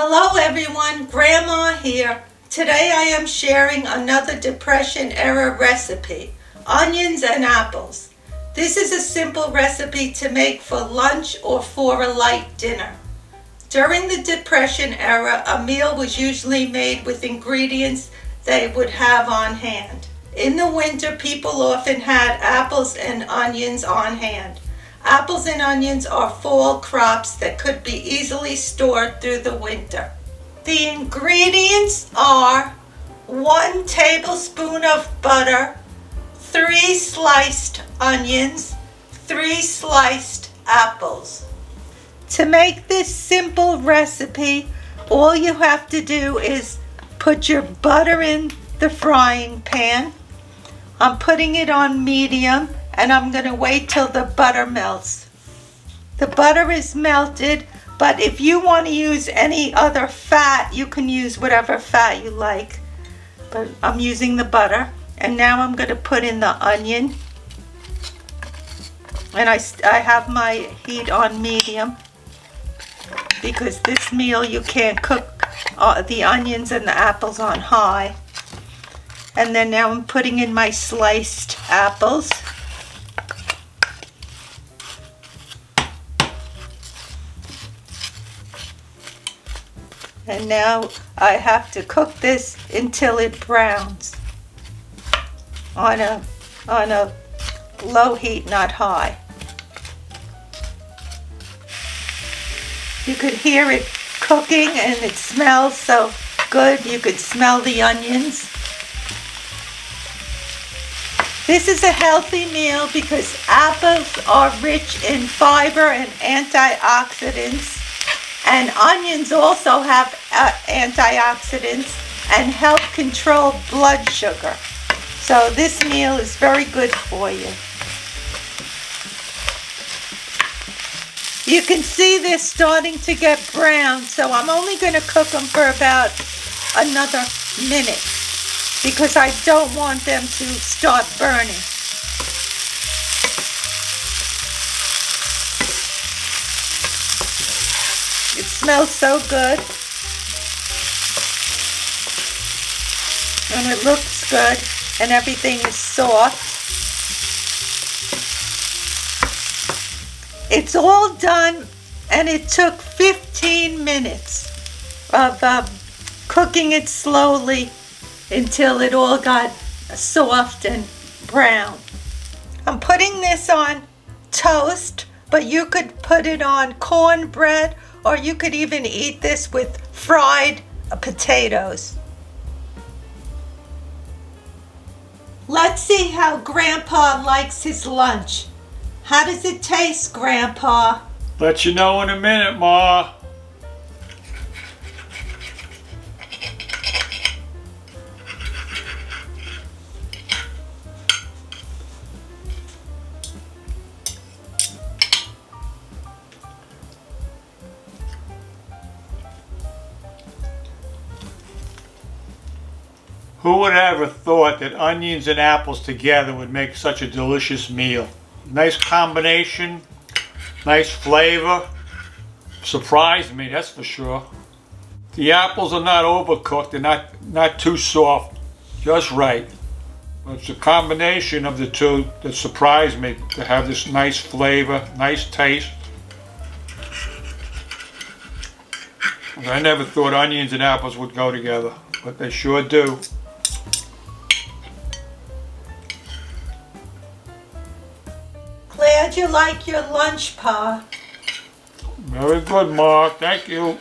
Hello everyone, Grandma here. Today I am sharing another Depression era recipe, onions and apples. This is a simple recipe to make for lunch or for a light dinner. During the Depression era, a meal was usually made with ingredients they would have on hand. In the winter, people often had apples and onions on hand. Apples and onions are fall crops that could be easily stored through the winter. The ingredients are 1 tablespoon of butter, 3 sliced onions, 3 sliced apples. To make this simple recipe, all you have to do is put your butter in the frying pan. I'm putting it on medium and I'm going to wait till the butter melts. The butter is melted, but if you want to use any other fat, you can use whatever fat you like. But I'm using the butter. And now I'm going to put in the onion. And I have my heat on medium, because this meal you can't cook the onions and the apples on high. And then now I'm putting in my sliced apples. And now I have to cook this until it browns on a low heat, not high. You could hear it cooking and it smells so good. You could smell the onions. This is a healthy meal because apples are rich in fiber and antioxidants, and onions also have antioxidants and help control blood sugar. So this meal is very good for you. You can see they're starting to get brown, so I'm only going to cook them for about another minute because I don't want them to start burning. It smells so good. And it looks good. And everything is soft. It's all done, and it took 15 minutes of cooking it slowly until it all got soft and brown. I'm putting this on toast, but you could put it on cornbread, or you could even eat this with fried potatoes. Let's see how Grandpa likes his lunch. How does it taste, Grandpa? Let you know in a minute, Ma. Who would have ever thought that onions and apples together would make such a delicious meal? Nice combination, nice flavor. Surprised me, that's for sure. The apples are not overcooked, they're not too soft, just right. But it's a combination of the two that surprised me to have this nice flavor, nice taste. I never thought onions and apples would go together, but they sure do. Glad you like your lunch, Pa. Very good, Ma. Thank you.